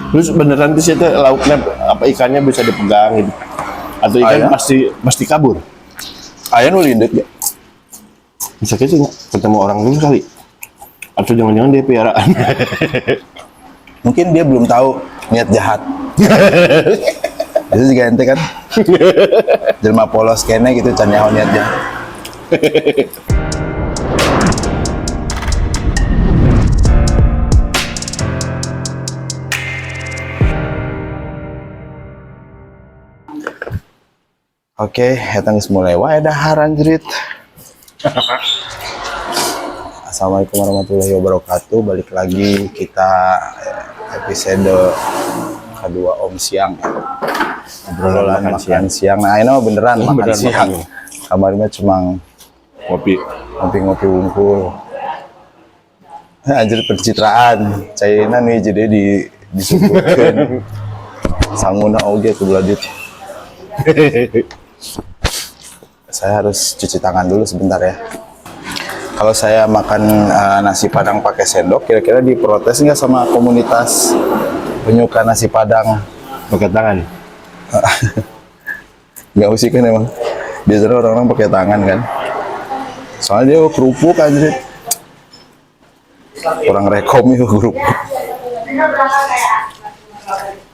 Terus beneran di situ lauknya apa ikannya bisa dipegang gitu? Atau ikan Ayah. pasti kabur? Ayah nu lindet ya. Bisa gitu nggak? Ketemu orang dulu kali? Atau jangan-jangan dia piaraan? Mungkin dia belum tahu niat jahat. Itu juga ente kan. Jelma polos kene gitu can nyaho niat jahat. Oke, datang mulai wae dahar anjrit. Assalamualaikum warahmatullahi wabarakatuh. Balik lagi kita episode kedua Om Siang. Obrolan makan siang. Nah, ini mah beneran makan siang. Kamarnya cuma ngopi-ngopi wungkul. Anjir pencitraan. Cairna nih jadi disuguhkeun. Sanguna oge tuh beladit. Saya harus cuci tangan dulu sebentar ya. Kalau saya makan nasi padang pakai sendok, kira-kira diprotes nggak sama komunitas penyuka nasi padang Pakai tangan. Nggak usah kan emang. Biasanya orang-orang pakai tangan kan. Soalnya dia kerupuk anjir. Orang rekom itu kerupuk.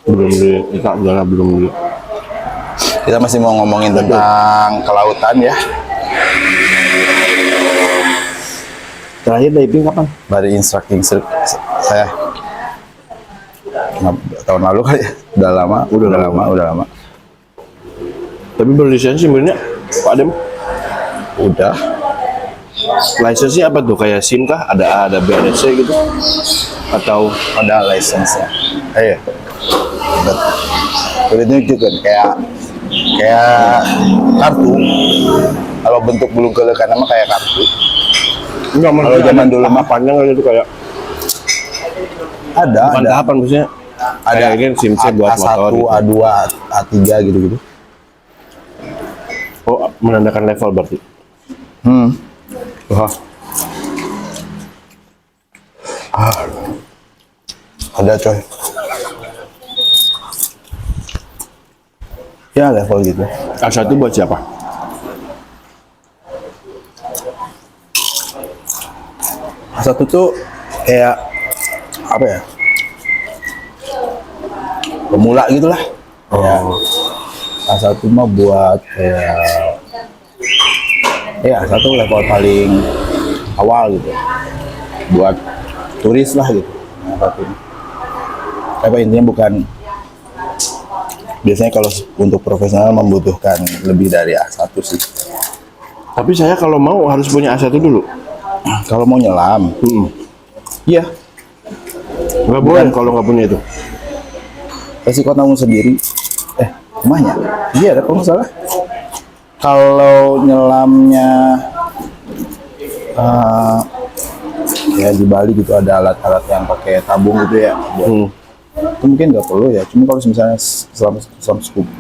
Belum beli, belum beli. Kita masih mau ngomongin tentang kelautan ya. Terakhir diving kapan? Dari instructing saya tahun lalu kali ya. Udah lama. Tapi berlisensi sebenarnya Pak Adem. Udah. Lisensi apa tuh? Kayak SIM kah? Ada BNSC gitu? Atau Ada license-nya. Iya. Ini juga kan kayak kartu. Kalau bentuk belum kelekan nama kayak kartu. enggak, Kalau zaman dulu mah panjang gitu kayak bukan ada tahapan maksudnya. ada Kayak ini SIM C buat A1, motor gitu. A2, A3 gitu-gitu. Oh, menandakan level berarti. Wah. Ada coy. Ya level gitu. A1 buat siapa? Satu tuh kayak apa ya? Pemula gitulah. Kayak A1 mah buat kayak A1 level paling awal gitu. Buat turis lah gitu. A1 ini. Apa intinya bukan, biasanya kalau untuk profesional membutuhkan lebih dari A1 sih. Tapi saya kalau mau harus punya A1 dulu. Kalau mau nyelam, iya. Nggak boleh kalau nggak punya itu. Resiko tanggung sendiri. Rumahnya? Iya, ada kalau nggak salah. Kalau nyelamnya ya di Bali gitu ada alat-alat yang pakai tabung gitu ya. Itu mungkin nggak perlu ya. Cuma kalau misalnya selama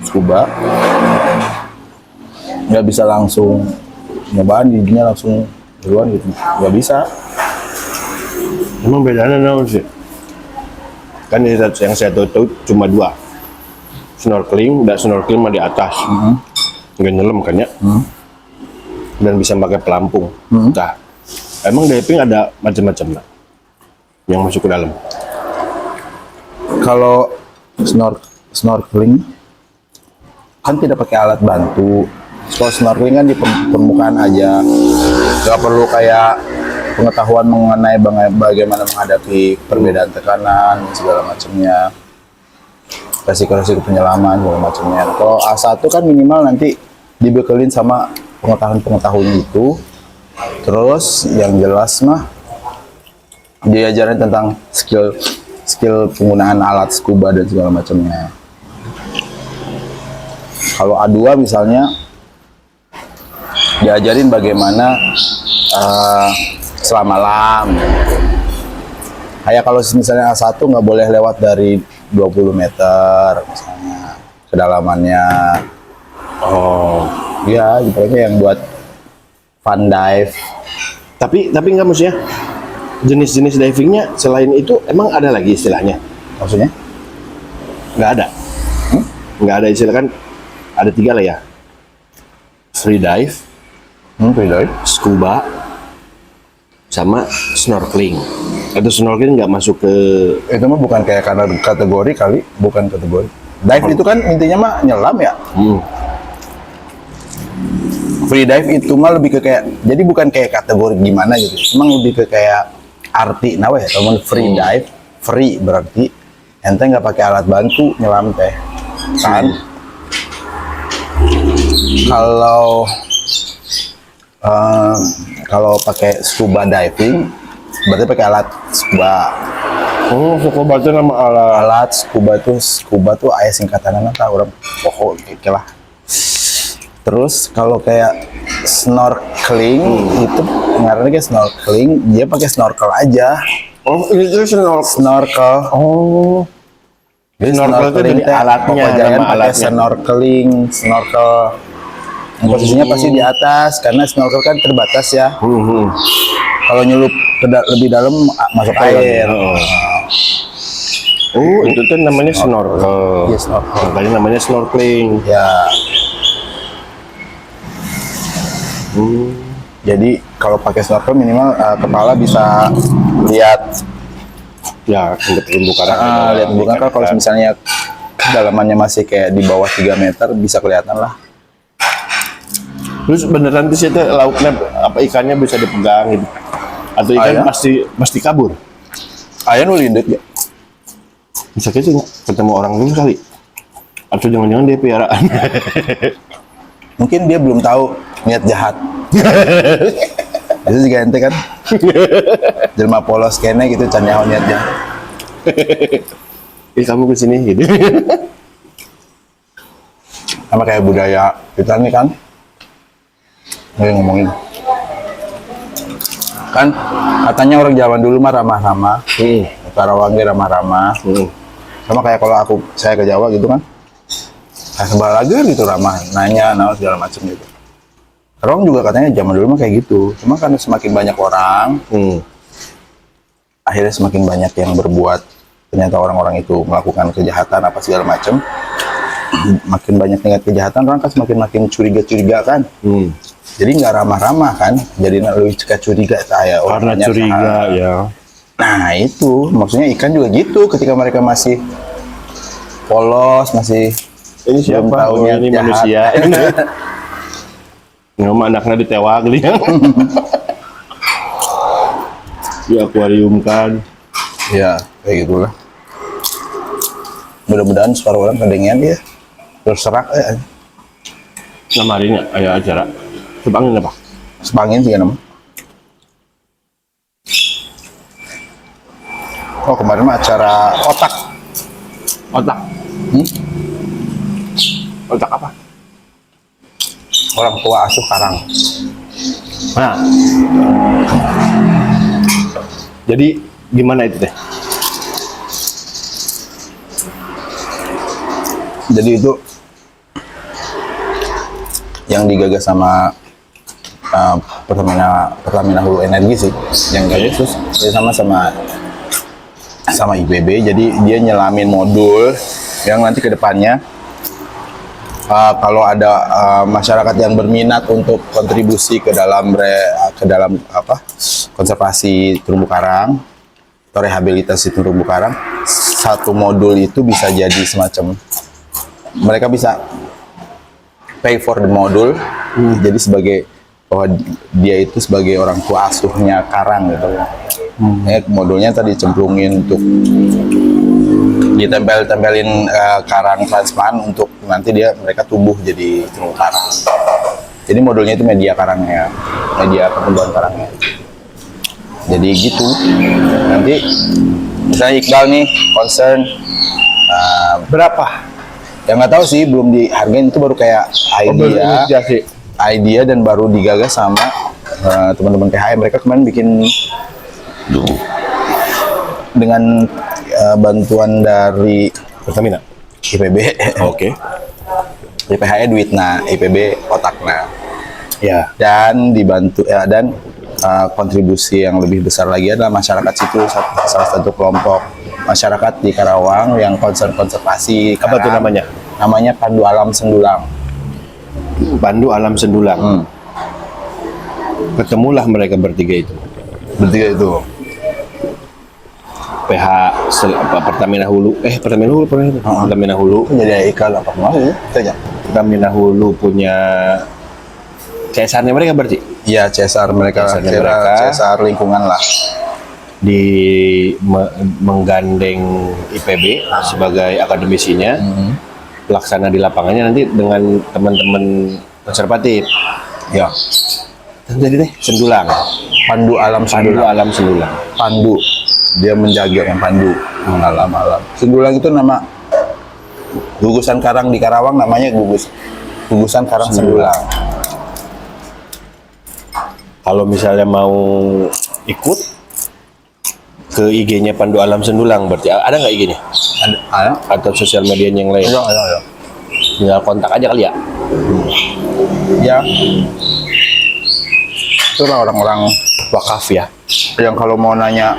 scuba nggak bisa langsung nyobaan giginya langsung duluan gitu, nggak bisa. Emang bedanya naon sih? Kan yang saya tahu cuma dua. Snorkeling mah di atas. Nggak nyelam kan ya? Dan bisa pakai pelampung. Nah, emang diving ada macam-macam lah yang masuk ke dalam. Kalau snorkeling kan tidak pakai alat bantu. Kalau snorkeling kan di permukaan aja, nggak perlu kayak pengetahuan mengenai bagaimana menghadapi perbedaan tekanan segala macamnya, resiko-resiko penyelaman segala macamnya. Kalau A1 kan minimal nanti dibekelin sama pengetahuan itu. Terus yang jelas mah diajarin tentang skill penggunaan alat scuba dan segala macamnya. Kalau A2 misalnya diajarin bagaimana selam malam. Kayak kalau misalnya A1 nggak boleh lewat dari 20 meter misalnya kedalamannya. Oh, Ya, gitu yang buat fun dive. tapi nggak maksudnya jenis-jenis divingnya selain itu emang ada lagi istilahnya? Maksudnya? Nggak ada. Nggak ada istilah kan. Ada 3 lah ya. Free dive, Free dive. scuba, sama snorkeling. Itu snorkeling nggak masuk ke Itu mah bukan kayak karena kategori kali, bukan kategori. Dive itu kan intinya mah nyelam ya. Free dive itu mah lebih ke kayak, jadi bukan kayak kategori gimana gitu. Emang lebih ke kayak arti nawa ya. Kalau free dive, free berarti ente nggak pakai alat bantu nyelam teh. Kan? Kalau kalau pakai scuba diving berarti pakai alat scuba. scuba itu nama alat. Alat scuba tuh ayah singkatan apa orang pokok gitu lah. Terus kalau kayak snorkeling itu ngarannya kayak snorkeling, dia pakai snorkel aja. Oh, itu Snorkel. Oh. Jadi Snorkel itu dari teh, alatnya, Pokok Giant nama pakai alatnya. snorkeling, snorkel. Posisinya pasti di atas karena snorkel kan terbatas ya. Kalau nyelup lebih dalam masuk air. Oh, itu tuh namanya snorkel. Iya, snorkel. Makanya namanya snorkeling. Ya. Jadi kalau pakai snorkel minimal kepala bisa lihat Ya, untuk terumbu karang. lihat bukan kalau misalnya kedalamannya masih kayak di bawah 3 meter bisa kelihatan lah. Terus beneran di situ lauknya apa ikannya bisa dipegang gitu. Atau ikan Ayah. pasti kabur. Ayah nu lindet ya. Bisa gitu nggak? Ketemu orang dulu kali. Atau jangan-jangan dia piaraan. Mungkin dia belum tahu niat jahat. Itu juga ente kan. Jelma polos kene gitu can nyaho niat jahat. Kamu kesini gitu. Sama kayak budaya kita nih kan. Lagi ngomongin. Kan katanya orang zaman dulu mah ramah-ramah. Karawang ge ramah-ramah. Sama kayak kalau saya ke Jawa gitu kan. Kayak sebal lagi gitu ramah, nanya, segala macam gitu. Karawang juga katanya zaman dulu mah kayak gitu. Cuma kan semakin banyak orang, akhirnya semakin banyak yang berbuat. Ternyata orang-orang itu melakukan kejahatan apa segala macam. Makin banyak tingkat kejahatan, orang kan makin curiga-curiga kan. Jadi nggak ramah-ramah kan, jadi lebih curiga saya. Karena curiga ya. Nah itu, maksudnya ikan juga gitu. Ketika mereka masih polos, masih Ini siapa? belum tahu Oh, niat ini jahat. manusia. Nama anaknya ditewak gitu ya. Di akuarium kan. Ya, kayak gitulah. Mudah-mudahan separuh orang kedengeran dia terserak. Nama harinya ayah acara. Sebangin apa? Sebangin sih nama. Oh kemarin mah acara otak. Otak. Otak apa? Orang tua asuh Karang. Nah. Jadi gimana itu teh? Jadi itu yang digagas sama Pertamina Hulu Energi sih, yang gagas terus sama IPB. Jadi dia nyelamin modul yang nanti ke depannya kalau ada masyarakat yang berminat untuk kontribusi ke dalam konservasi terumbu karang atau rehabilitasi terumbu karang, satu modul itu bisa jadi semacam mereka bisa pay for the modul. Jadi sebagai bahwa dia itu sebagai orang tua asuhnya karang gitu. Ya, modulnya tadi cemplungin untuk ditempelin karang transplant untuk nanti mereka tumbuh jadi terumbu karang. Jadi modulnya itu media karangnya, media pertumbuhan karangnya. Jadi gitu. Nanti misalnya Iqbal nih concern Berapa? yang nggak tahu sih, belum dihargain, itu baru kayak idea dan baru digagas sama teman-teman PHM. Mereka kemarin bikin dengan bantuan dari Pertamina. IPB. Oke. PHE duitna, IPB otakna. Ya. Dan dibantu dan kontribusi yang lebih besar lagi adalah masyarakat situ, salah satu kelompok masyarakat di Karawang yang concern konservasi. Apa tuh namanya? Namanya Pandu Alam Sendulang. Pandu Alam Sendulang. Ketemulah mereka bertiga itu. Bertiga itu. PH Pertamina Hulu. Pertamina Hulu pernah itu. Pertamina Hulu. Jadi iklan apa kemarin ya? Tanya. Pertamina Hulu punya CSR-nya mereka berarti Iya, CSR mereka. CSR-nya mereka. CSR lingkungan lah. Menggandeng IPB sebagai akademisinya, pelaksana di lapangannya nanti dengan teman-teman konservatif. Ya. Jadi deh, Sendulang. Pandu Alam Pandu Sendulang. Alam Sendulang. Pandu. Dia menjaga yang pandu alam-alam. Sendulang itu nama gugusan karang di Karawang, namanya gugusan karang Sendulang. Kalau misalnya mau ikut ke IG-nya Pandu Alam Sendulang, berarti ada nggak IG-nya? Ada. Atau sosial media yang lain? Ada. Tinggal kontak aja kali ya. Ya. Itulah orang-orang Wakaf ya. yang kalau mau nanya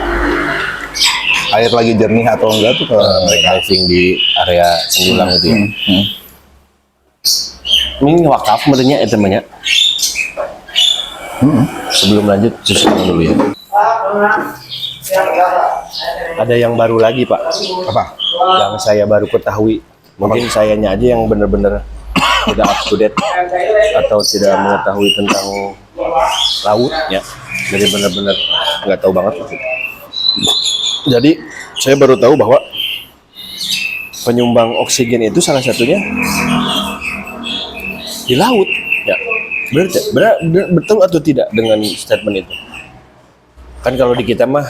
air lagi jernih atau enggak tuh ke mereka. Diving di area Sendulang itu ya. Ini wakaf menurutnya itu namanya. Sebelum lanjut cuci tangan dulu ya. Ada yang baru lagi Pak. Apa? Yang saya baru ketahui. Mungkin sayanya aja yang benar-benar tidak up to date atau tidak mengetahui tentang laut ya. Jadi benar-benar nggak tahu banget. Jadi saya baru tahu bahwa penyumbang oksigen itu salah satunya di laut ya. Betul atau tidak dengan statement itu? Kan kalau di kita mah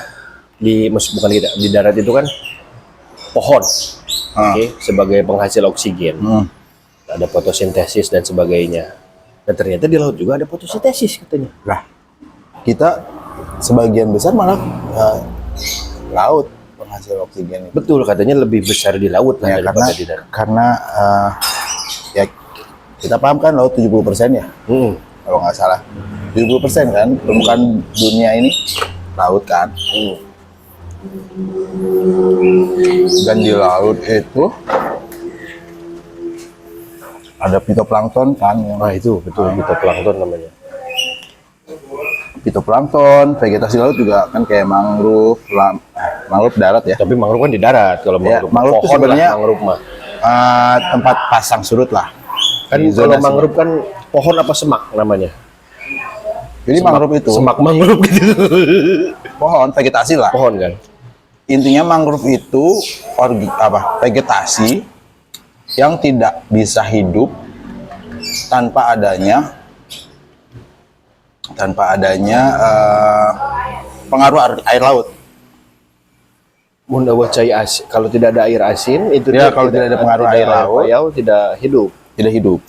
bukan kita, di darat itu kan pohon, oke, sebagai penghasil oksigen. Ada fotosintesis dan sebagainya. Dan ternyata di laut juga ada fotosintesis katanya. Lah, kita sebagian besar malah laut penghasil oksigen itu. Betul, katanya lebih besar di laut lah Ya, daripada di darat. karena ya kita paham kan laut 70% ya. Kalau nggak salah 70% kan permukaan dunia ini laut kan. Dan di laut itu ada fitoplankton kan yang Itu betul, fitoplankton namanya. fitoplankton, vegetasi laut juga kan kayak mangrove, mangrove darat ya. Tapi mangrove kan di darat. Kalau Ya, mangrove, mangrove itu pohon sebenarnya lah, mangrove mah. Tempat pasang surut lah. Kan Di kalau zonasi. mangrove kan pohon apa semak namanya? Jadi mangrove itu Semak mangrove gitu. pohon vegetasi lah. Pohon kan. Intinya mangrove itu vegetasi yang tidak bisa hidup tanpa adanya pengaruh air laut. Bunda wacai asin. Kalau tidak ada air asin itu Ya, kalau tidak ada pengaruh air laut, payau tidak hidup. Tidak hidup.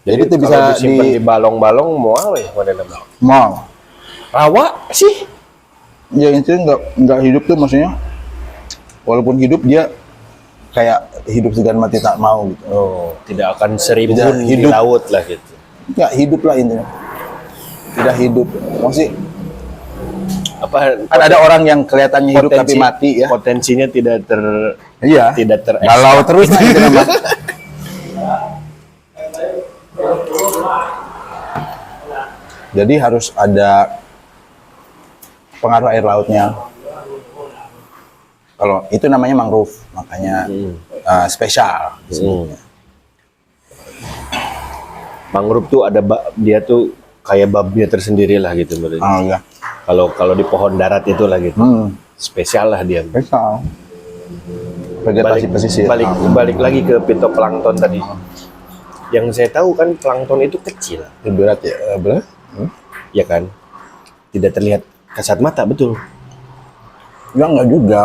Jadi itu kalau bisa disimpan di balong-balong mual ya mana namanya? mau. Rawa sih. Ya intinya nggak hidup tuh maksudnya. Walaupun hidup dia kayak hidup segan mati tak mau gitu. Oh, tidak akan serimbun Tidak di hidup. laut lah gitu. Nggak hidup lah intinya. Tidak hidup. Maksudnya Apa kan ada orang yang kelihatannya hidup tapi mati ya. Potensinya tidak Iya. tidak Galau terus nah itu namanya. Jadi harus ada pengaruh air lautnya. Kalau itu namanya mangrove, makanya spesial. Mangrove tuh ada dia tuh kayak babnya tersendiri lah gitu menurut. Oh iya. Kalau di pohon darat itu lah gitu. Spesial lah dia. Spesial. Vegetasi pesisir. Balik lagi ke fitoplankton tadi. Yang saya tahu kan plankton itu kecil, Berat ya, berat. ya kan? Tidak terlihat kasat mata, betul. Ya enggak juga.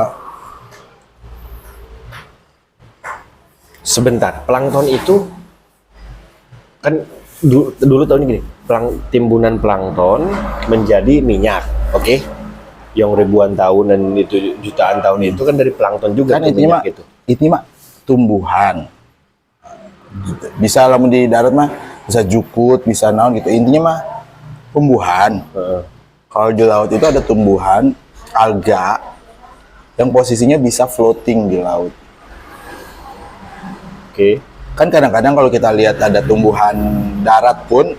Sebentar, plankton itu kan dulu tahunnya gini, timbunan plankton menjadi minyak, oke? Yang ribuan tahun dan itu jutaan tahun itu kan dari plankton juga Kan tuh itu mah minyak itu. itu mah tumbuhan. Bisa lamun di darat mah bisa jukut, bisa naon gitu. Intinya mah tumbuhan. Kalau di laut itu ada tumbuhan, alga yang posisinya bisa floating di laut. Oke. Kan kadang-kadang kalau kita lihat ada tumbuhan darat pun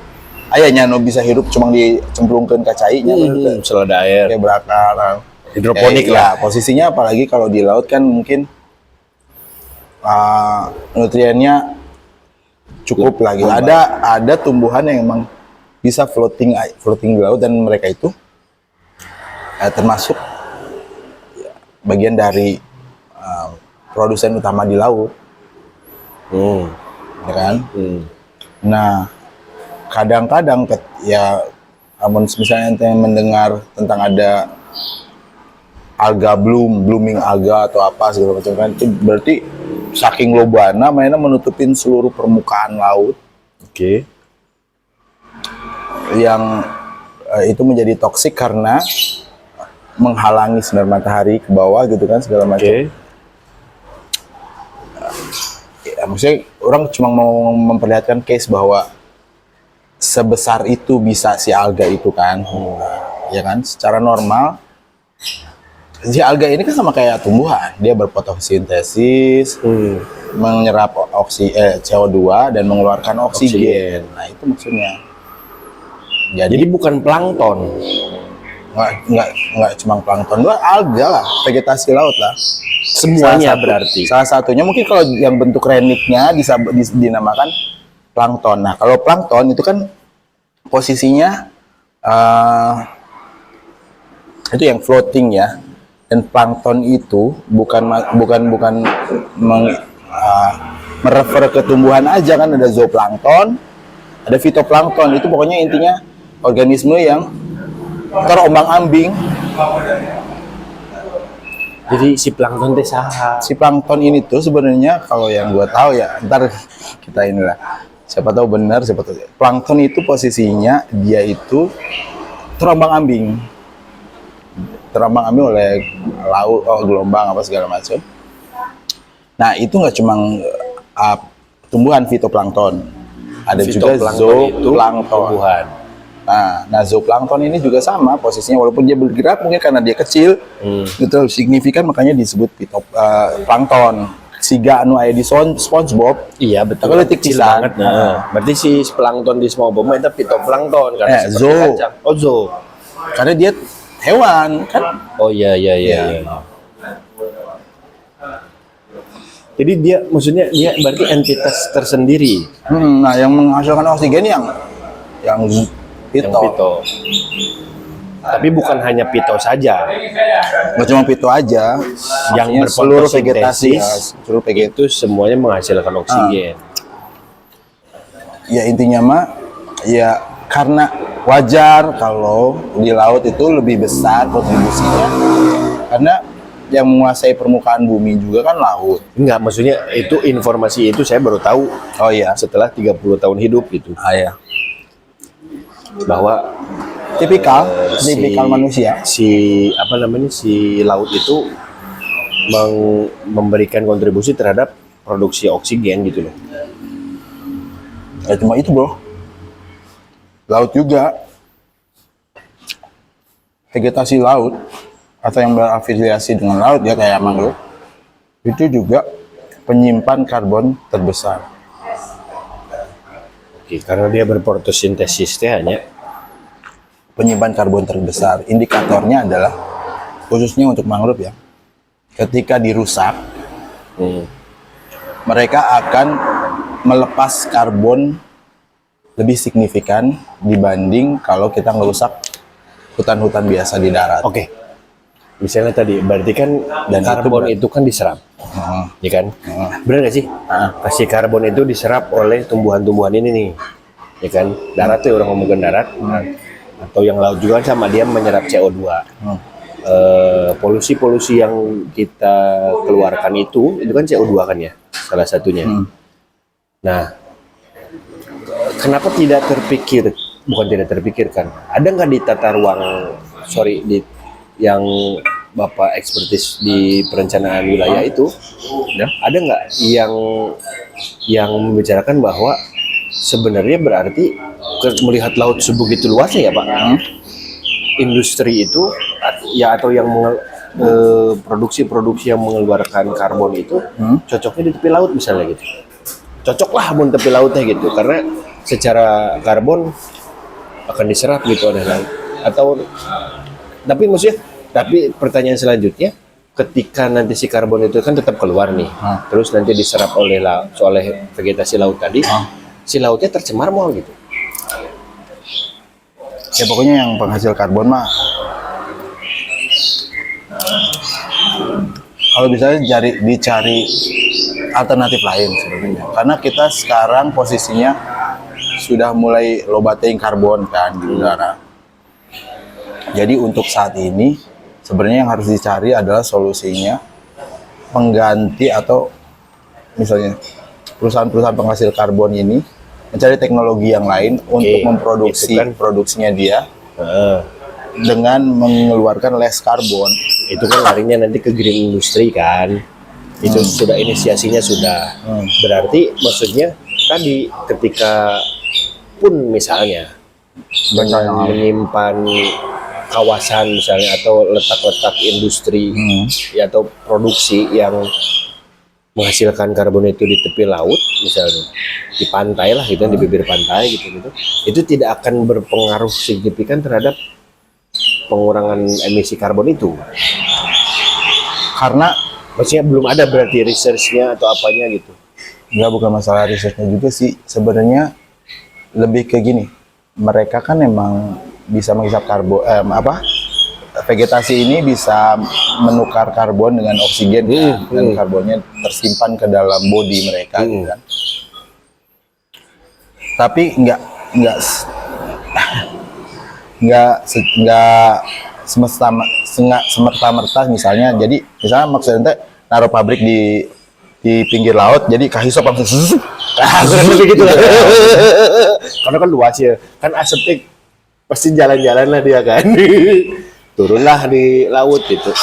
ayahnya bisa hidup cuma dicemplungkan ke cainya Selada air. kayak berakar Hidroponik lah. ya, posisinya apalagi kalau di laut kan mungkin nutriennya cukup lagi. Ada tumbuhan yang emang bisa floating di laut dan mereka itu termasuk bagian dari produsen utama di laut, ya kan? Nah, kadang-kadang ya, misalnya ente mendengar tentang ada alga blooming alga atau apa segala macam kan, itu berarti saking lobana mainnya menutupin seluruh permukaan laut. Oke. Yang itu menjadi toksik karena menghalangi sinar matahari ke bawah gitu kan segala macam. Oke. Ya, maksudnya orang cuma mau memperlihatkan case bahwa sebesar itu bisa si alga itu kan, ya kan? Secara normal si alga ini kan sama kayak tumbuhan, dia berfotosintesis, menyerap CO2 dan mengeluarkan oksigen. Nah itu maksudnya. Jadi bukan plankton. Nggak cuma plankton doang, alga lah, vegetasi laut lah. Semuanya berarti. Salah satunya mungkin kalau yang bentuk reniknya dinamakan plankton. Nah kalau plankton itu kan posisinya itu yang floating ya. Dan plankton itu bukan merefer ke tumbuhan aja kan, ada zooplankton, ada fitoplankton. Itu pokoknya intinya organisme yang terombang-ambing. Jadi si plankton teh saha? Si plankton ini tuh sebenarnya kalau yang gua tahu ya, ntar kita inilah, siapa tahu benar, siapa tahu. Plankton itu posisinya dia itu terombang-ambing oleh laut, gelombang apa segala macam. Nah itu nggak cuma tumbuhan fitoplankton, ada juga zooplankton. Nah zooplankton ini juga sama posisinya, walaupun dia bergerak mungkin karena dia kecil, itu signifikan makanya disebut plankton. Siga anu aya di SpongeBob. Iya betul. Kalau kecil banget. Nah, berarti si plankton di SpongeBob itu fitoplankton karena zoo. Kacang. Oh zoo. Karena dia hewan kan. Oh iya. Jadi dia maksudnya dia berarti entitas tersendiri. Nah yang menghasilkan oksigen yang Pito. Tapi bukan hanya pito saja. Nggak cuma pito aja, Yang seluruh vegetasi, seluruh vegetasi itu semuanya menghasilkan oksigen. Ya intinya mah ya karena wajar kalau di laut itu lebih besar kontribusinya karena yang menguasai permukaan bumi juga kan laut. Enggak, maksudnya itu informasi itu saya baru tahu. Oh iya, setelah 30 tahun hidup gitu. Iya. Bahwa tipikal manusia. Si laut itu memberikan kontribusi terhadap produksi oksigen gitu loh. Ya cuma itu bro. Laut juga, vegetasi laut atau yang berafiliasi dengan laut ya kayak mangrove itu juga penyimpan karbon terbesar. Oke, karena dia berfotosintesis hanya penyimpan karbon terbesar. Indikatornya adalah khususnya untuk mangrove ya, ketika dirusak mereka akan melepas karbon lebih signifikan dibanding kalau kita ngerusak hutan-hutan biasa di darat. Oke. Misalnya tadi, berarti kan dan karbon itu kan diserap, ya kan? Benar nggak sih? Si karbon itu diserap oleh tumbuhan-tumbuhan ini nih, ya kan? Darat tuh orang ngomongin darat, atau yang laut juga sama, dia menyerap CO2. Polusi-polusi yang kita keluarkan itu kan CO2 kan ya, salah satunya. Nah, kenapa tidak terpikirkan? Ada nggak di tata ruang, yang Bapak ekspertis di perencanaan wilayah itu, ada nggak yang membicarakan bahwa sebenarnya berarti melihat laut sebegitu luasnya ya Pak, industri itu ya atau yang produksi-produksi yang mengeluarkan karbon itu cocoknya di tepi laut misalnya gitu. Cocok lah mun tepi lautnya gitu, karena secara karbon akan diserap gitu oleh laut. Atau tapi pertanyaan selanjutnya, ketika nanti si karbon itu kan tetap keluar nih, terus nanti diserap oleh vegetasi laut tadi, si lautnya tercemar mau gitu. Ya pokoknya yang penghasil karbon mah kalau bisa dicari alternatif lain sebenarnya. Karena kita sekarang posisinya sudah mulai lobating karbon kan di udara. Jadi untuk saat ini sebenarnya yang harus dicari adalah solusinya pengganti, atau misalnya perusahaan-perusahaan penghasil karbon ini mencari teknologi yang lain untuk memproduksi produksinya dia dengan mengeluarkan less karbon. Itu kan larinya nanti ke green industry kan. Itu sudah inisiasinya sudah. Berarti maksudnya tadi ketika pun misalnya dengan menyimpan kawasan misalnya atau letak-letak industri atau produksi yang menghasilkan karbon itu di tepi laut misalnya, di pantai lah gitu, di bibir pantai gitu, itu tidak akan berpengaruh signifikan terhadap pengurangan emisi karbon itu, karena maksudnya belum ada berarti researchnya atau apanya gitu. Nggak, bukan masalah risetnya juga sih sebenarnya, lebih ke gini, mereka kan emang bisa menghisap karbon, vegetasi ini bisa menukar karbon dengan oksigen dan karbonnya tersimpan ke dalam bodi mereka gitu kan. Tapi nggak semerta-merta misalnya. Jadi misalnya maksudnya naruh pabrik di pinggir laut, jadi kahisap langsung kurang lebih gitu lah. Karena kan luas ya, kan asapnya pasti jalan-jalan lah dia kan. Turunlah di laut gitu.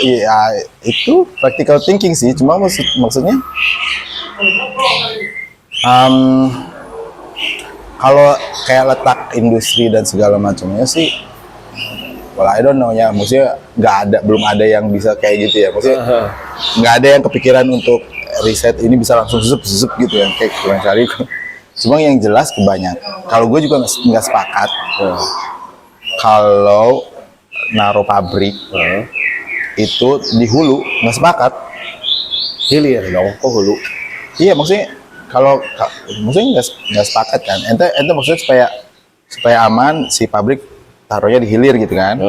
Iya, itu practical thinking sih. Cuma maksudnya kalau kayak letak industri dan segala macamnya sih, well I don't know ya. Maksudnya belum ada yang bisa kayak gitu ya. Maksudnya nggak ada yang kepikiran untuk riset ini bisa langsung susup gitu ya, kayak kurang cari. Cuma yang jelas kebanyakan. Kalau gue juga nggak sepakat. Kalau naruh pabrik itu di hulu, nggak sepakat. Hilir dong, kok hulu? Iya, maksudnya maksudnya nggak sepakat kan. Ente maksudnya supaya aman si pabrik taruhnya di hilir gitu kan.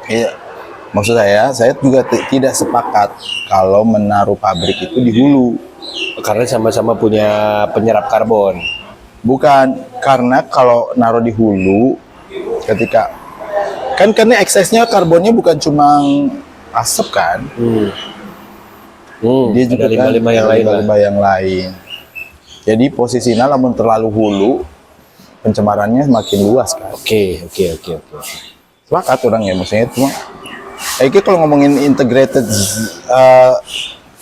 Iya, maksud saya juga tidak sepakat kalau menaruh pabrik itu di hulu, karena sama-sama punya penyerap karbon. Bukan, karena kalau naruh di hulu, ketika karena eksesnya karbonnya bukan cuma asap kan, dia juga ada limbah-limbah yang lain. Jadi posisinya namun terlalu hulu, pencemarannya makin luas kan. Oke. Sepakat orang ya, maksudnya cuma itu kalau ngomongin integrated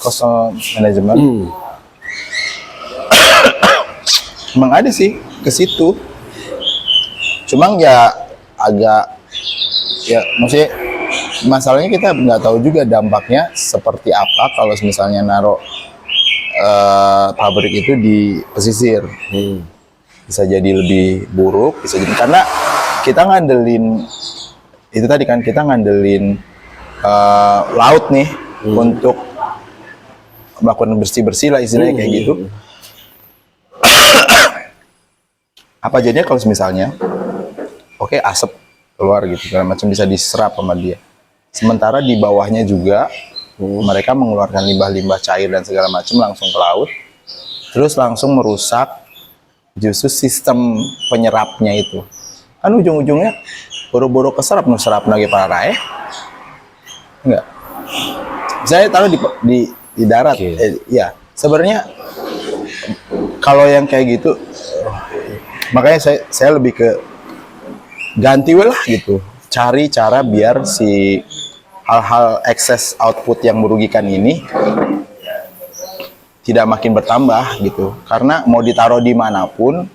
cost management, emang ada sih ke situ. Cuma ya agak, ya maksudnya masalahnya kita nggak tahu juga dampaknya seperti apa kalau misalnya naruh pabrik itu di pesisir. Bisa jadi lebih buruk, bisa jadi karena kita ngandelin itu tadi kan, kita ngandelin laut nih untuk melakukan bersih-bersih lah istilahnya kayak gitu. Apa jadinya kalau misalnya asap keluar gitu, segala macam bisa diserap sama dia. Sementara di bawahnya juga mereka mengeluarkan limbah-limbah cair dan segala macam langsung ke laut, terus langsung merusak justru sistem penyerapnya itu. Kan ujung-ujungnya boro-boro keserap lagi para rae. Enggak. Saya taruh di darat. Ya, sebenarnya kalau yang kayak gitu, makanya saya lebih ke ganti lah gitu, cari cara biar si hal-hal ekses output yang merugikan ini tidak makin bertambah gitu, karena mau ditaruh dimanapun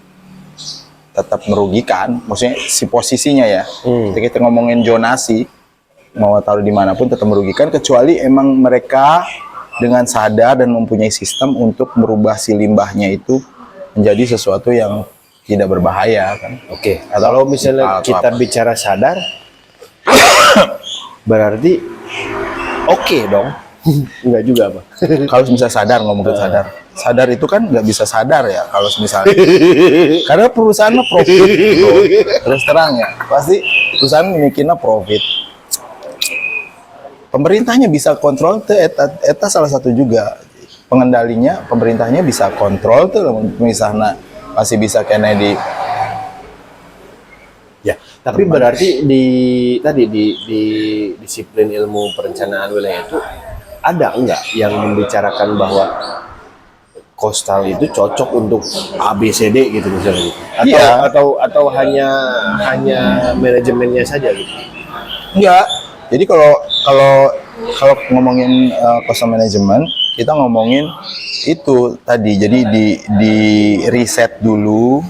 tetap merugikan. Maksudnya si posisinya ya, ketika kita ngomongin zonasi, mau taruh dimanapun tetap merugikan, kecuali emang mereka dengan sadar dan mempunyai sistem untuk merubah si limbahnya itu menjadi sesuatu yang tidak berbahaya kan. Oke. Kalau misalnya atau kita apa. bicara sadar, berarti oke dong. Enggak juga apa? Kalau misalnya sadar, ngomongin sadar itu kan nggak bisa sadar ya kalau misalnya karena perusahaan mah profit bro. Terus terang ya pasti perusahaan mikirnya profit. Pemerintahnya bisa kontrol tuh, eta salah satu juga pengendalinya, pemerintahnya bisa kontrol tuh, misalnya masih bisa kena di Ya, tapi berarti di disiplin ilmu perencanaan wilayah itu ada enggak yang membicarakan bahwa coastal itu cocok untuk ABCD gitu misalnya gitu. Iya. Atau hanya manajemennya saja gitu. enggak. Jadi kalau ngomongin coastal management, kita ngomongin itu tadi. Jadi di riset dulu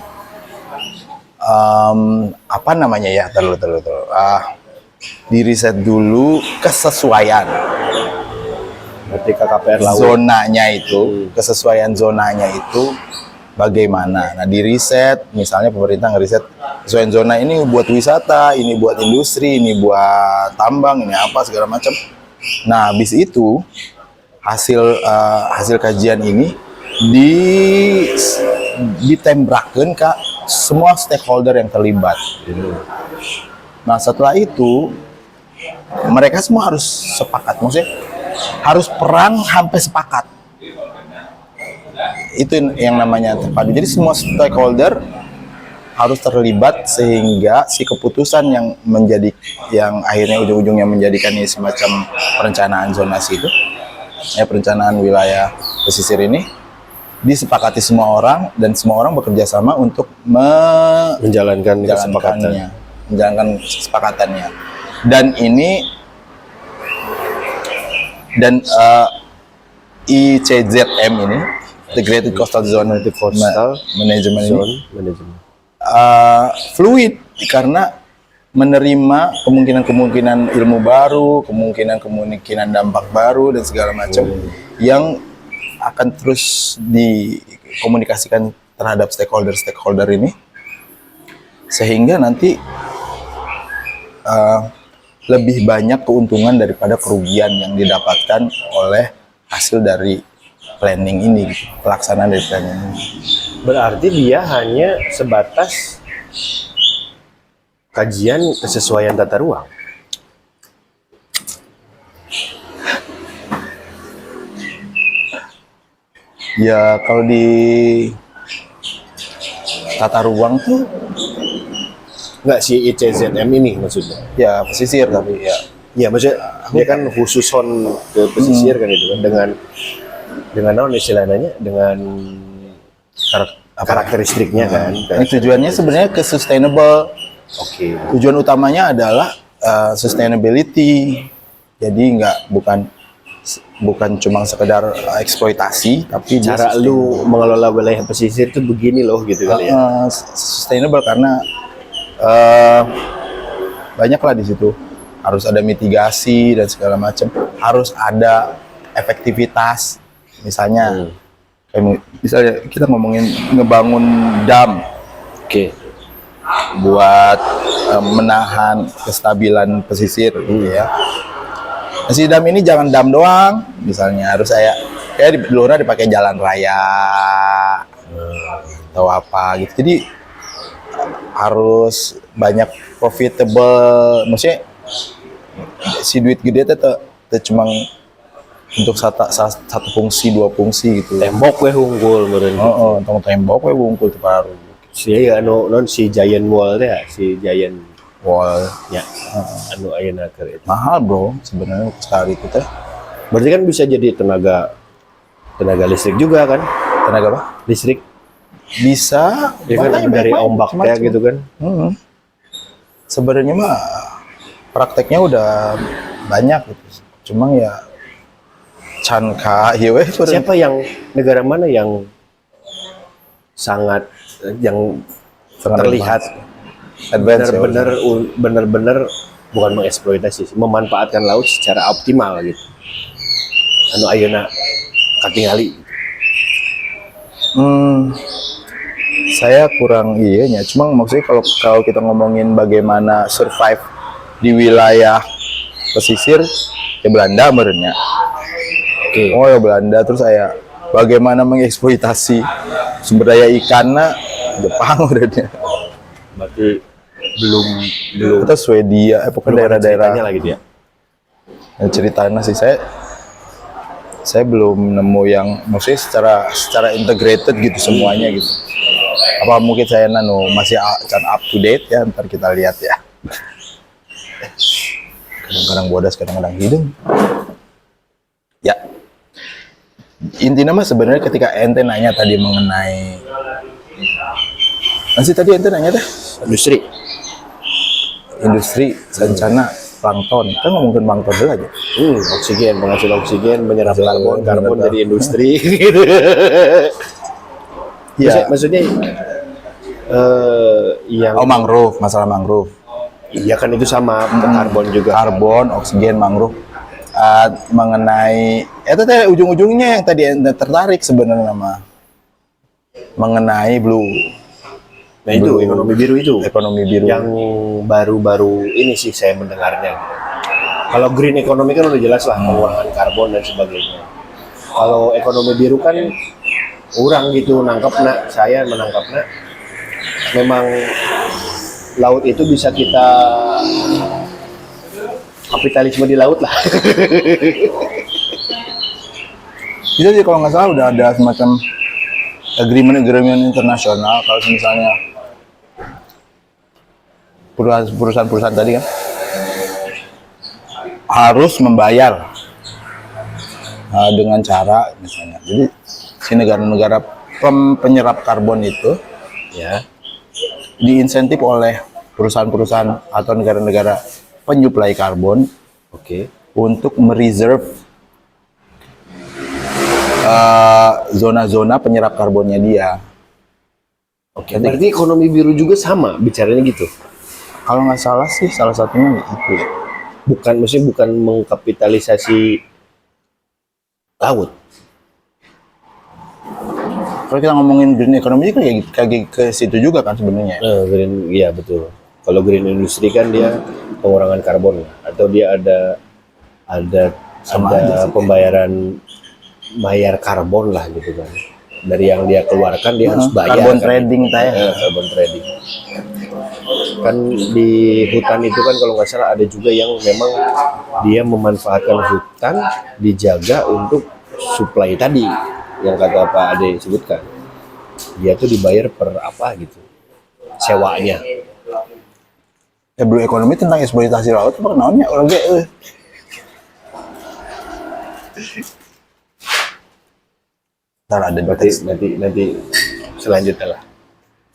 apa namanya ya? Terlalu. Di riset dulu kesesuaian Ketika KPR laut. zonanya itu, kesesuaian zonanya itu bagaimana. Nah, di riset, misalnya pemerintah ngeriset kesesuaian zona ini buat wisata, ini buat industri, ini buat tambang, ini apa segala macam. Nah, habis itu hasil kajian ini ditembrakkan ke semua stakeholder yang terlibat. Nah, setelah itu mereka semua harus sepakat, maksudnya harus perang sampai sepakat. Itu yang namanya terpadu. Jadi semua stakeholder harus terlibat sehingga si keputusan yang akhirnya ujung-ujungnya menjadikan ini semacam perencanaan zonasi itu, ya perencanaan wilayah pesisir ini disepakati semua orang dan semua orang bekerja sama untuk menjalankan kesepakatannya. menjalankan kesepakatannya. Dan ini ICZM ini, Integrated Coastal Zone Management ini fluid karena menerima kemungkinan ilmu baru, kemungkinan dampak baru dan segala macam yang akan terus dikomunikasikan terhadap stakeholder ini, sehingga nanti lebih banyak keuntungan daripada kerugian yang didapatkan oleh hasil dari planning ini, pelaksanaan dari planning ini. Berarti dia hanya sebatas kajian kesesuaian tata ruang. Ya kalau di tata ruang tuh Enggak si ICZM ini maksudnya. ya pesisir, tapi ya Ya maksudnya dia kan khusus on ke pesisir kan itu kan dengan non istilahnya dengan karakteristiknya kan. ini tujuannya sebenarnya ke sustainable. Oke. Tujuan utamanya adalah sustainability. Jadi bukan cuma sekedar eksploitasi, tapi dia Cara lu mengelola wilayah pesisir itu begini loh gitu kali ya. sustainable karena banyak lah di situ. Harus ada mitigasi dan segala macam. Harus ada efektivitas. Misalnya kita ngomongin ngebangun dam. Oke. Buat menahan kestabilan pesisir gitu ya. Nah, si dam ini jangan dam doang, misalnya harus kayak di Blora dipakai jalan raya atau apa gitu. Jadi harus banyak profitable, maksudnya si duit gede itu cuma untuk satu fungsi, dua fungsi gitu. Tembok weh unggul meureun. Tong tembok we wungkul teu paru. Si non si Giant Wall teh ya, si Giant Wall ya. Anu ayeuna keur itu. mahal bro sebenarnya sekali itu teh. Berarti kan bisa jadi tenaga listrik juga kan? Tenaga apa? Listrik Bisa. ya kan makanya dari banyak-banyak, ombak macam-macam. kayak gitu kan. Sebenarnya mah prakteknya udah banyak gitu. Cuma ya canka ya weh. Siapa negara mana yang sangat yang Sangat terlihat advance ya, benar-benar bukan mengeksploitasi sih, memanfaatkan laut secara optimal gitu. Anu ayeuna katingali. Saya kurang nya, cuma maksudnya kalau kita ngomongin bagaimana survive di wilayah pesisir ya Belanda merenya. Oke. Oh ya Belanda, terus saya bagaimana mengeksploitasi sumber daya ikannya Jepang merenya. Berarti belum Kita Swedia, pokoknya daerah-daerah ceritanya lagi dia. ceritanya sih saya belum nemu yang maksudnya secara integrated gitu semuanya gitu. Apa mungkin saya masih up to date ya, ntar kita lihat ya. Kadang-kadang bodas, kadang-kadang hidung. Ya. Intinya mah sebenarnya ketika ente nanya tadi mengenai nanti tadi ente nanya deh industri rencana plankton, kan ngomongin plankton dulu aja. Oksigen, penghasil oksigen, menyerap karbon dari industri. Iya. Maksudnya yang Mangrove, masalah mangrove. iya kan itu sama karbon juga. Karbon, oksigen, mangrove. Mengenai itu teh ujung-ujungnya yang tadi ente tertarik sebenarnya nama mengenai blue. Nah itu ekonomi biru itu. Ekonomi biru. Yang baru-baru ini sih saya mendengarnya. Kalau green economy kan udah jelas lah pengurangan karbon dan sebagainya. Kalau ekonomi biru kan orang gitu nangkepna, saya menangkapnya memang laut itu bisa kita kapitalisme di laut lah. Bisa sih kalau nggak salah udah ada semacam agreement internasional kalau misalnya perusahaan-perusahaan tadi kan harus membayar dengan cara misalnya. Jadi si negara-negara penyerap karbon itu Ya. diinsentif oleh perusahaan-perusahaan atau negara-negara penyuplai karbon Oke. untuk mereserve zona-zona penyerap karbonnya dia. Oke. Berarti ekonomi biru juga sama bicaranya gitu. Kalau nggak salah sih salah satunya itu ya. Maksudnya bukan mengkapitalisasi laut. Kalau kita ngomongin green economy kayak ke situ juga kan sebenarnya. Green, iya betul. Kalau green industri kan dia pengurangan karbon atau dia ada Sama aja sih. pembayaran bayar karbon lah gitu kan. Dari yang dia keluarkan dia harus bayar. Carbon kan. trading tanya. Carbon trading. Kan di hutan itu kan kalau nggak salah ada juga yang memang dia memanfaatkan hutan dijaga untuk supply tadi yang kata Pak Ade sebutkan. Dia tuh dibayar per apa gitu sewanya. Blue economy tentang eksploitasi laut apa namanya orang ge Ntar ada Nanti selanjutnya lah.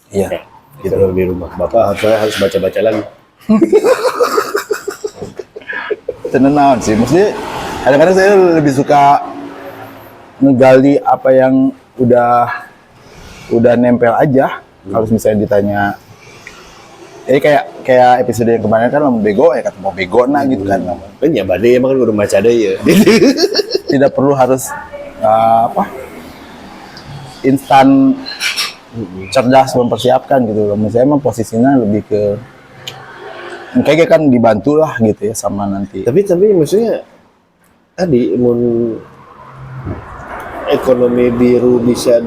Iya. Kita di rumah. Bapak harus baca-baca lagi. Tenang sih, maksudnya kadang-kadang saya lebih suka ngegali apa yang udah nempel aja. Kalau misalnya ditanya, kayak episode yang kemarin kan mau bego ya kata mau bego gitu kan. Kan ya badai emang kan udah baca deh ya. Tidak perlu harus instan cerdas mempersiapkan gitu loh. Saya emang posisinya lebih ke kayaknya kan dibantu lah gitu ya sama nanti. Tapi maksudnya tadi ekonomi biru bisa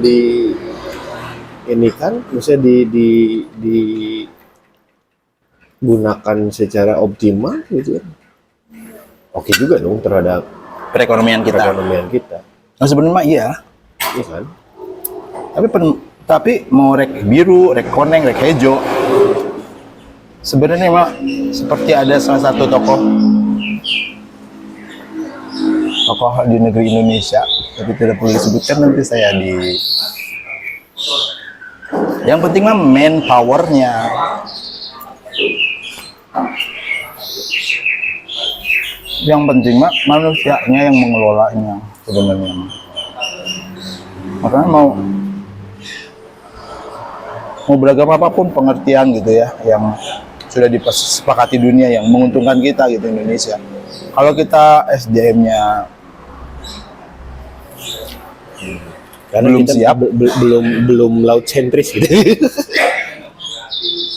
ini kan misalnya digunakan secara optimal gitu kan. Oke juga dong terhadap perekonomian kita. Nah sebenarnya mah iya kan. Tapi mau rek biru, rek koneng, rek hejo, sebenarnya mah seperti ada salah satu tokoh di negeri Indonesia, tapi tidak perlu disebutkan nanti saya di. Yang penting mah manpowernya. Yang penting mah manusianya yang mengelolanya sebenarnya. Makanya mau beragam apapun pengertian gitu ya, yang sudah disepakati dunia yang menguntungkan kita gitu Indonesia. Kalau kita SDM-nya Karena belum kita siap. belum laut sentris gitu.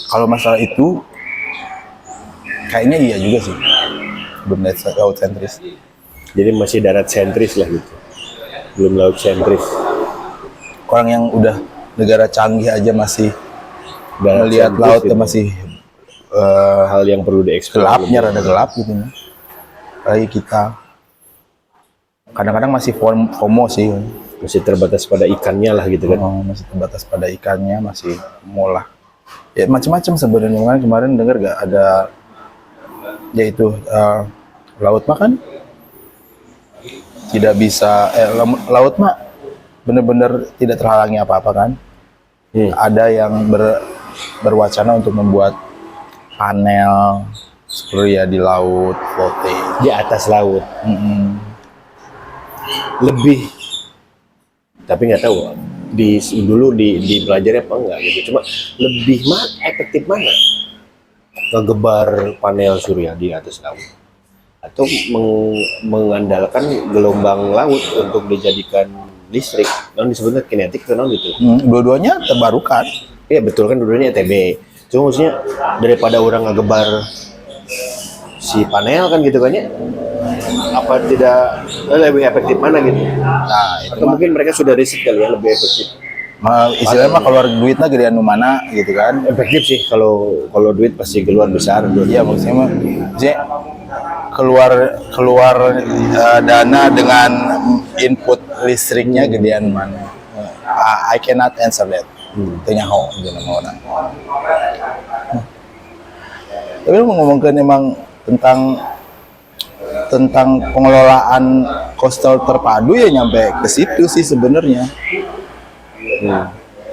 Kalau masalah itu kayaknya iya juga sih, belum laut sentris. Jadi masih darat sentris lah gitu. Belum laut sentris. Orang yang udah negara canggih aja masih Darat melihat sentris laut gitu. masih Hal yang perlu dieksplor. gelapnya, rada gelap gitu ya. Apalagi kita kadang-kadang masih FOMO sih. Masih terbatas pada ikannya lah gitu kan. Masih terbatas pada ikannya, masih molah. Ya macam-macam sebenarnya. Kemarin dengar gak ada, yaitu laut makan tidak bisa, laut mah benar-benar tidak terhalangi apa-apa kan. Ada yang berwacana untuk membuat panel surya di laut, floating Di atas laut. Lebih, tapi nggak tahu dulu dipelajari apa enggak gitu. Cuma lebih efektif mana ngegebar panel surya di atas laut atau mengandalkan gelombang laut untuk dijadikan listrik, non disebutnya kinetik atau non gitu. Dua-duanya terbarukan. Iya betul kan, dua-duanya ETB. Cuma maksudnya daripada orang ngegebar si panel kan gitu kan ya, apa tidak lebih efektif mana gitu? Nah, itu Atau mungkin mereka sudah riset kali ya lebih efektif. istilahnya mah keluar duitnya gedean nu mana gitu kan. Efektif sih kalau duit pasti keluar besar. Iya maksudnya mah keluar dana dengan input listriknya gedean mana. I cannot answer that. Tanya ho gitu orang. Tapi lu ngomongin emang tentang pengelolaan coastal terpadu ya nyampe ke situ sih sebenarnya.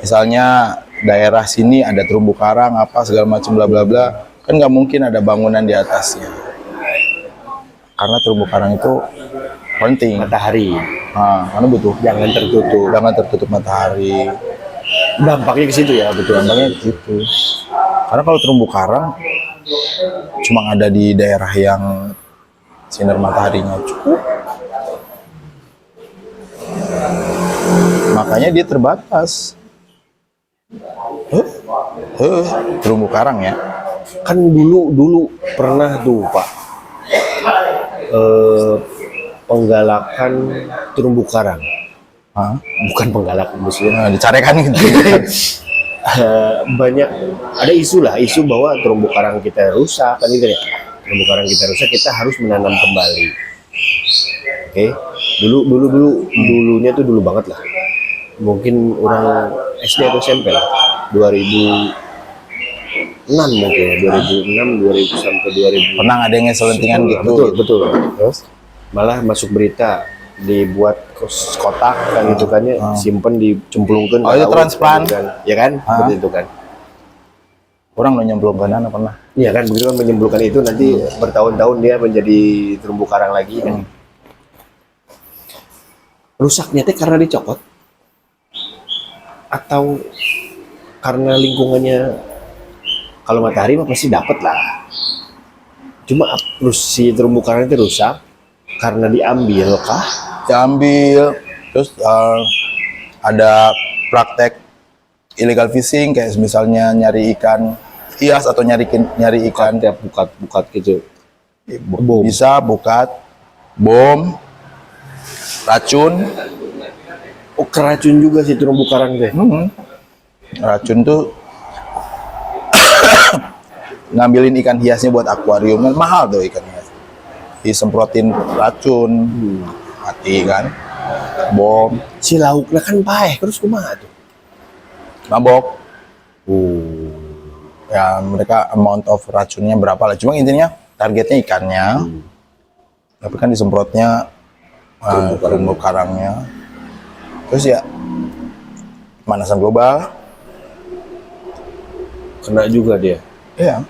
Misalnya daerah sini ada terumbu karang apa segala macam bla bla bla, kan nggak mungkin ada bangunan di atasnya karena terumbu karang itu penting. Matahari Karena butuh jangan tertutup. matahari. Dampaknya ke situ ya, betul. Dampaknya gitu. Karena kalau terumbu karang cuma ada di daerah yang sinar mataharinya cukup, makanya dia terbatas. Terumbu karang ya. Kan dulu pernah tuh Pak, penggalakan terumbu karang. Bukan penggalakan maksudnya. Dicarekan gitu. Banyak ada isu bahwa terumbu karang kita rusak kan gitu ya. Terumbu karang kita rusak, kita harus menanam kembali. Oke. Dulunya tuh dulu banget lah. Mungkin orang SD atau SMP lah. 2006 mungkin ya. 2006 sampai 2000. Pernah ada yang selentingan gitu. Betul. Terus malah masuk berita dibuat kotak kan gitu kan ya, simpen dicemplungkan itu transplant kan. Ya kan? Seperti itu kan. Orang mau nyemplungkan apa pernah? Iya kan, begitu kan, menyemplungkan itu nanti bertahun-tahun dia menjadi terumbu karang lagi kan. Rusaknya teh karena dicopot atau karena lingkungannya, kalau matahari mah pasti dapat lah. Cuma terus si terumbu karang itu rusak karena diambil kah? Diambil, terus ada praktek illegal fishing kayak misalnya nyari ikan hias atau nyari ikan Tiap bukat gitu. bisa bukat, bom, racun. Oh, keracun juga si terumbu karang teh. Racun tuh ngambilin ikan hiasnya buat akuarium kan mahal tuh ikan hias. Disemprotin racun, mati kan. Bom, Si lauknya kan paeh, terus kumaha tuh? mabok. Ya mereka amount of racunnya berapa lah. Cuma intinya targetnya ikannya. Tapi kan disemprotnya terumbu karangnya. Terus ya pemanasan global. Kena juga dia. Iya.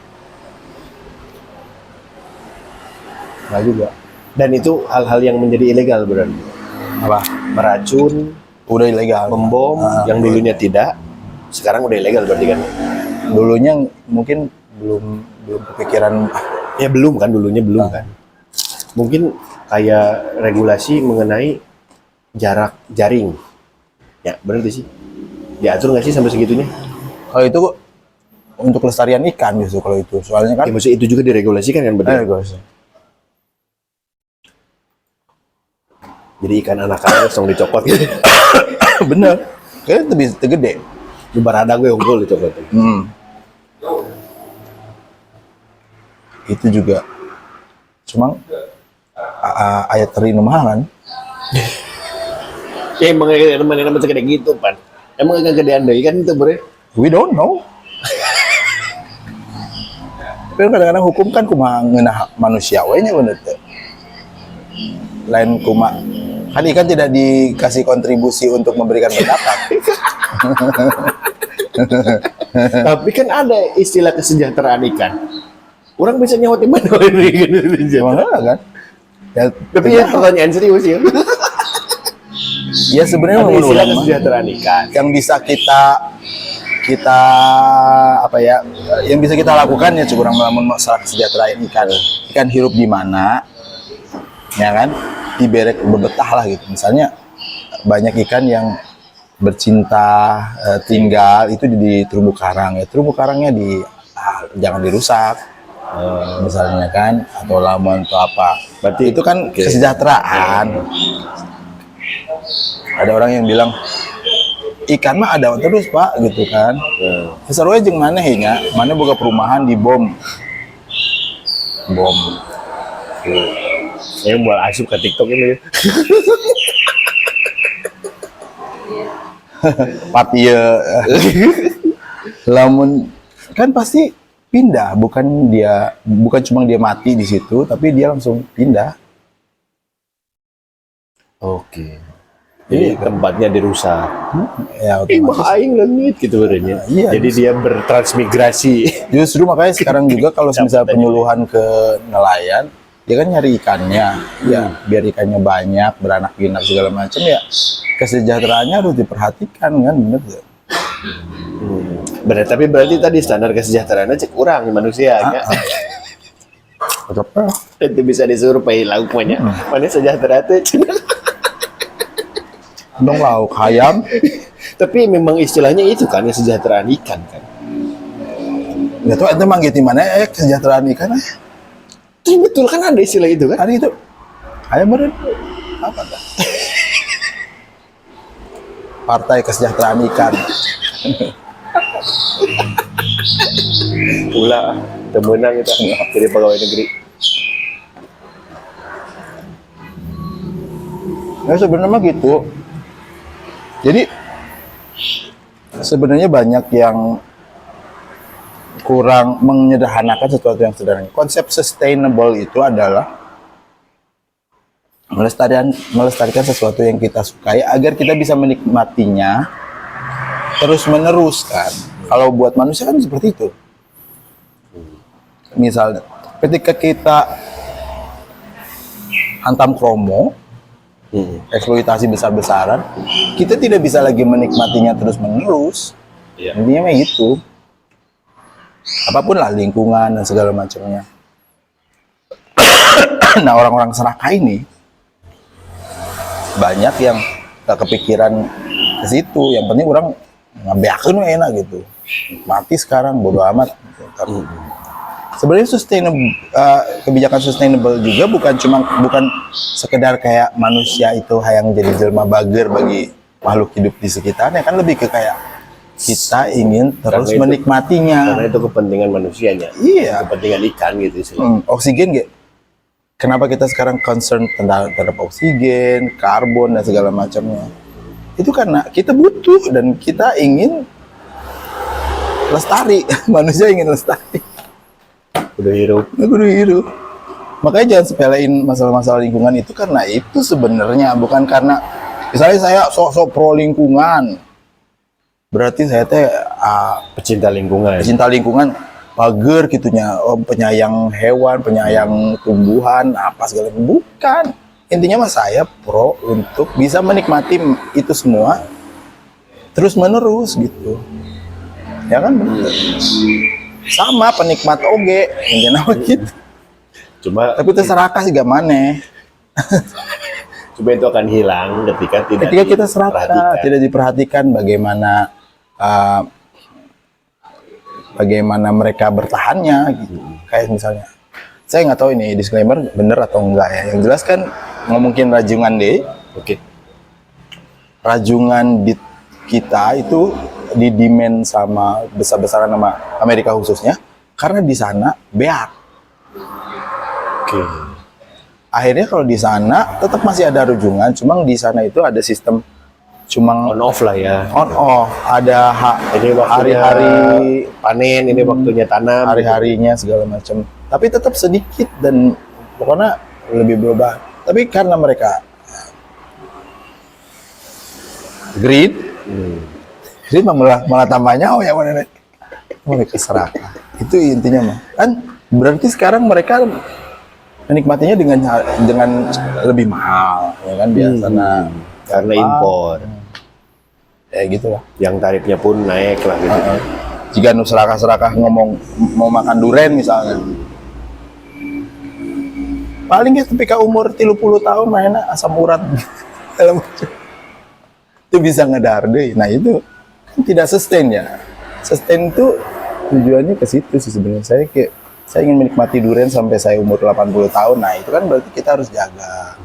Nah juga. Dan itu hal-hal yang menjadi ilegal berarti. Apa? Meracun, Udah ilegal. membom, yang dulunya tidak, sekarang udah ilegal berarti kan. Dulunya mungkin belum belum kepikiran. Ya belum kan, dulunya belum kan. Mungkin kayak regulasi mengenai jarak jaring. Ya, benar sih. Diatur nggak sih sampai segitunya? Kalau itu untuk kelestarian ikan justru kalau itu. Soalnya kan Ya, maksudnya itu juga diregulasikan kan, betul? Jadi ikan anakannya langsung dicopot gitu. Bener. Kayaknya lebih gede. Di barada gue unggul dicopot. Itu juga. Cuma ayat teri numahan. Ya emang teman-teman segede gitu, Pan. Emang agak gedean deh kan itu, Bre. We don't know. Tapi kadang-kadang hukum kan kumaha ngeunah manusia we nya bener teh. Lain kumaha kan ikan tidak dikasih kontribusi untuk memberikan pendapat. Tapi kan ada istilah kesejahteraan ikan. Orang bisa nyawa di mana ini Emang ada kan? Ya, tapi ya pertanyaan serius ya. ya sebenarnya Ada istilah menurut kesejahteraan ikan. yang bisa kita apa ya, yang bisa kita lakukan ya kurang melamun masalah kesejahteraan ikan hidup di mana, ya kan, diberek bebetah lah gitu. Misalnya banyak ikan yang bercinta tinggal itu di terumbu karang ya, terumbu karangnya jangan dirusak misalnya kan, atau lamun atau apa. Berarti itu kan kesejahteraan. Ada orang yang bilang ikan mah ada terus pak gitu kan. Sesuai jeung mana nya, mana boga perumahan di bom. Saya buat asup ke TikTok ini. Patia. Lamun kan pasti pindah, bukan cuma dia mati di situ, tapi dia langsung pindah. Oke. Jadi tempatnya dirusak. Ya, Mah aing leungit gitu berenya. Iya, jadi dia bertransmigrasi. Justru makanya sekarang juga kalau misalnya penyuluhan ke nelayan, dia kan nyari ikannya, ya biar ikannya banyak, beranak pinak segala macam ya. Kesejahteraannya harus diperhatikan kan, bener ya? Benar, tapi berarti tadi standar kesejahteraannya cek kurang manusia ya. Apa? Itu bisa disurvei lauknya. Mana sejahtera tuh? Dong lauk ayam. Tapi memang istilahnya itu kan kesejahteraan ikan kan. Nggak tahu itu mang gitu mana ya kesejahteraan ikan. Betul kan ada istilah itu kan? Ada itu. Ayam meren apa dah? Partai Kesejahteraan Ikan. Pula temenang kita jadi pegawai negeri. Ya sebenarnya gitu. Jadi sebenarnya banyak yang kurang menyederhanakan sesuatu yang sederhana. Konsep sustainable itu adalah melestarikan sesuatu yang kita sukai agar kita bisa menikmatinya terus menerus kan. Kalau buat manusia kan seperti itu. Misalnya ketika kita hantam kromo, eksploitasi besar-besaran, kita tidak bisa lagi menikmatinya terus-menerus. Intinya mah itu. Apapun lah lingkungan dan segala macamnya. Nah orang-orang serakah ini banyak yang gak kepikiran ke situ. Yang penting orang ngabeakeun we enak gitu. Mati sekarang bodo amat. Sebenarnya kebijakan sustainable juga bukan sekedar kayak manusia itu yang jadi jelma bager bagi makhluk hidup di sekitarnya, kan lebih ke kayak kita ingin terus menikmatinya. Karena itu kepentingan manusianya. Iya. Kepentingan ikan gitu sih. Oksigen gitu. Kenapa kita sekarang concern terhadap oksigen, karbon dan segala macamnya? Itu karena kita butuh dan kita ingin lestari. Manusia ingin lestari. Udah hirup. Makanya jangan sepelein masalah-masalah lingkungan itu, karena itu sebenarnya bukan karena misalnya saya sok-sok pro lingkungan. Berarti saya teh Pecinta lingkungan. pager gitunya, penyayang hewan, penyayang tumbuhan, apa segala macam. Bukan. Intinya mah saya pro untuk bisa menikmati itu semua terus menerus gitu. Ya kan benar. sama penikmat oge yang nama gitu. Cuma Tapi itu serakah sih gak maneh. cuma itu akan hilang ketika Ketika kita serakah, diperhatikan. tidak diperhatikan bagaimana mereka bertahannya gitu. Kayak misalnya, saya nggak tahu ini disclaimer bener atau enggak ya. Yang jelas kan ngomongin rajungan deh. Oke. Rajungan di kita itu di demand sama besar-besaran sama Amerika khususnya karena di sana beak. Oke. Akhirnya kalau di sana tetap masih ada rujungan, cuma di sana itu ada sistem cuma On off lah ya. on off, ada Ini waktunya hari-hari, panen, ini waktunya tanam. hari-harinya segala macam. Tapi tetap sedikit dan pokoknya lebih berubah. Tapi karena mereka greed, greed malah tambahnya ya mana mereka serakah. Itu intinya mah. Kan berarti sekarang mereka menikmatinya dengan lebih mahal, ya kan biasa. Karena impor. Ya gitu lah. Yang tarifnya pun naik lah gitu. Jika nu serakah-serakah ngomong mau makan duren misalnya, paling ya ketika umur 30 tahun mainnya asam urat dalam itu bisa ngedar deh. Nah itu kan tidak sustain ya. Sustain itu tujuannya ke situ sih sebenarnya. Saya ingin menikmati durian sampai saya umur 80 tahun. Nah itu kan berarti kita harus jaga.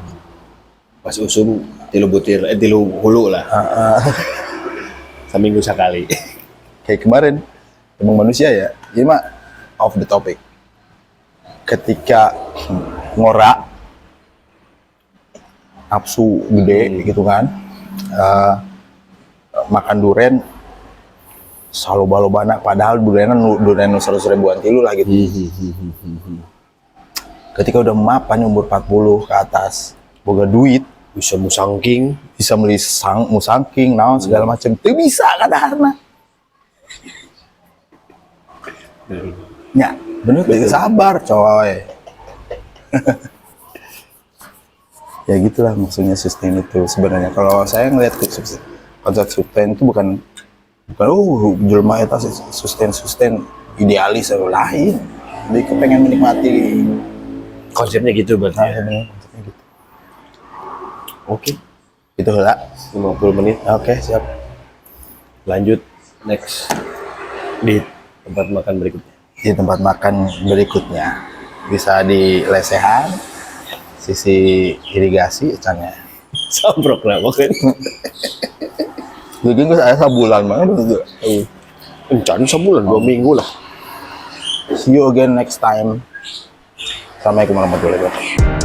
Pas usum tilu hulu lah. Seminggu sekali. Kayak kemarin, emang manusia ya. Ini mah off the topic. Ketika ngorak, nafsu gede gitu kan, makan durian selalu balobana, padahal durian 100 ribuan tilu lah gitu. Ketika udah mapan umur 40 ke atas, boga duit, Bisa musangking. bisa beli musangking, naon segala macam, itu bisa kadang-kadang. Ya, bener, sabar coy. Ya gitulah maksudnya sustain itu sebenarnya. Kalau saya ngelihat konsep sustain itu bukan jelma eta sustain idealis atau lain. Lebih kepengen menikmati. Konsepnya gitu berarti. Nah, Ya. konsepnya gitu. Oke. Itu lah. 50 menit. Oke, siap. Lanjut next di tempat makan berikutnya. Di tempat makan berikutnya bisa di lesehan sisi irigasi caranya. Samprok lah pokoknya. Jadi gue saya sebulan banget tuh. Encan sebulan 2 minggu lah. See you again next time. Assalamualaikum warahmatullahi wabarakatuh.